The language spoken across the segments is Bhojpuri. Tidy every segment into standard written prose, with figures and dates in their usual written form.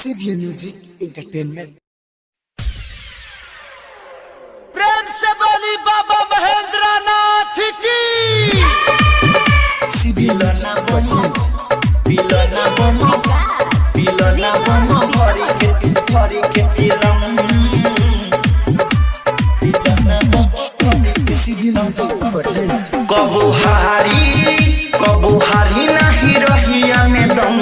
Sivli music entertainment. प्रेम से बोली बाबा महेंद्र नाथ की। सिवली म्यूजिक पिलना बम भरी के चिलम सिवली म्यूजिक कबू हारी नहीं रहिया में दम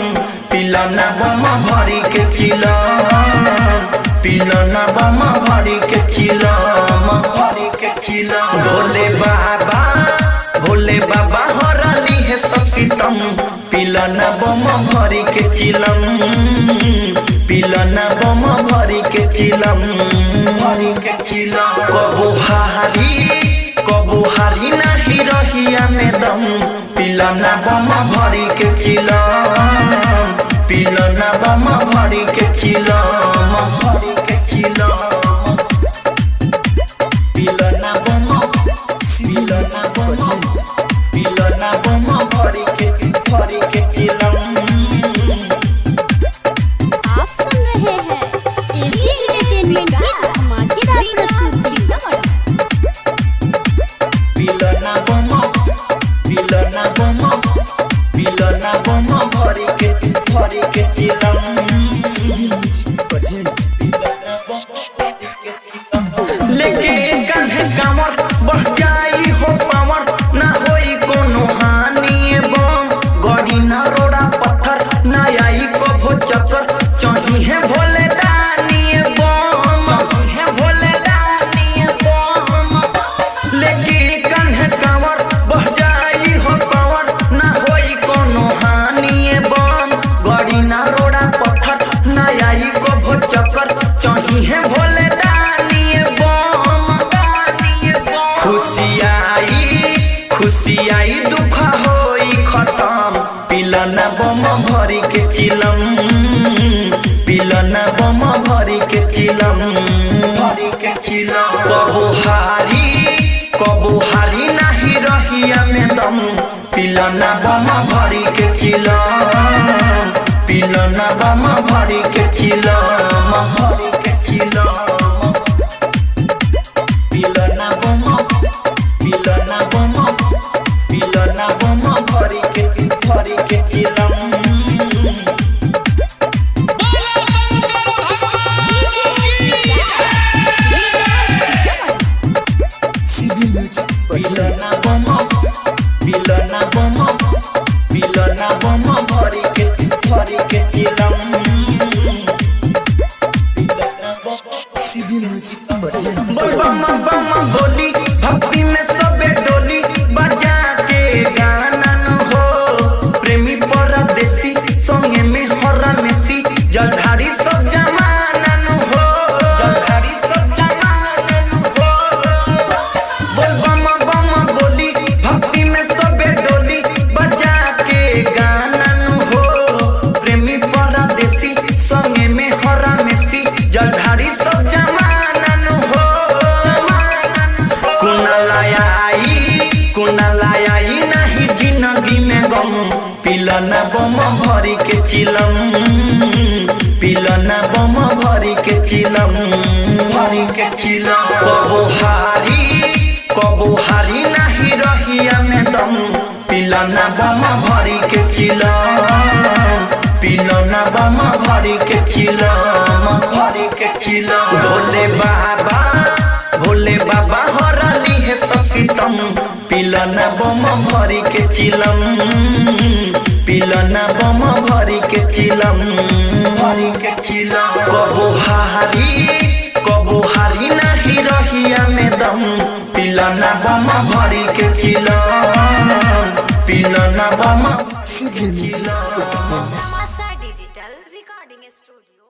पिलना बम भरी के चिलम पिलना बम भरी के चिलम भोले बाबा हरली है सब सितम पिलना बम भरी के चिलम पिलना बम भरी के चिलम कबू हारी नहीं रहिया में दम पिलना बम भरी के चिलम पिलना बम भरी के चिलम पिलना बम भरी के चिलम। आप सुन रहे हैं एजी एंटरटेनमेंट की धमाकेदार प्रस्तुति। पिलना बम भरी के चिलम। सिवली म्यूजिक लेके कान्हे कांवर बढ़ जाई हो पावर ना होई कोनो हानि बम गड़ी ना रोड़ा पत्थर ना आई कभो चक्कर चाही है भोले दानी बम लेके कान्हे कांवर बढ़ जाई हो पावर ना होई कोनो हानि बम गड़ी ना रोड़ा पत्थर ना आई कभो चक्कर चाही है भोले दानी बम खुशी आई दुख होई खत्म पिलना बम भरी के चिलम पिलना बम भरी के चिलम। कबू हारी नहीं रहिया में दम पिलना बम भरी के चिलम पिलना बम भरी के चिलम। पिलना बम भरी के चिलम। सिवली म्यूजिक पिलना बम भरी के चिलम। सिवली म्यूजिक बम बोली भक्ति में सबे डोली बजा के गाना न हो प्रेमी परदेसी संगे में हरा मेसी जलधारी सब जमाना न हो बम बोली भक्ति में सबे डोली बजा के गाना न हो प्रेमी परदेसी संगे में हरा मेसी जलधारी सब जमाना न हो कुनालाई नहीं जिंदगी में गम पिलना बम भरी के चिलम पिलना बम भरी के चिलम। कबू हारी नहीं रहिया में दम पिलना बम भरी के चिलम पिलना बम भरी के चिलम। भोले बाबा हरली है सब सितम पिलना बम भरी के चिलम पिलना बम भरी के चिलम। कबू हारी नहीं रहिया में दम पिलना बम भरी के चिलम पिलना बम सिवली म्यूजिक तमाशा डिजिटल रिकॉर्डिंग स्टूडियो।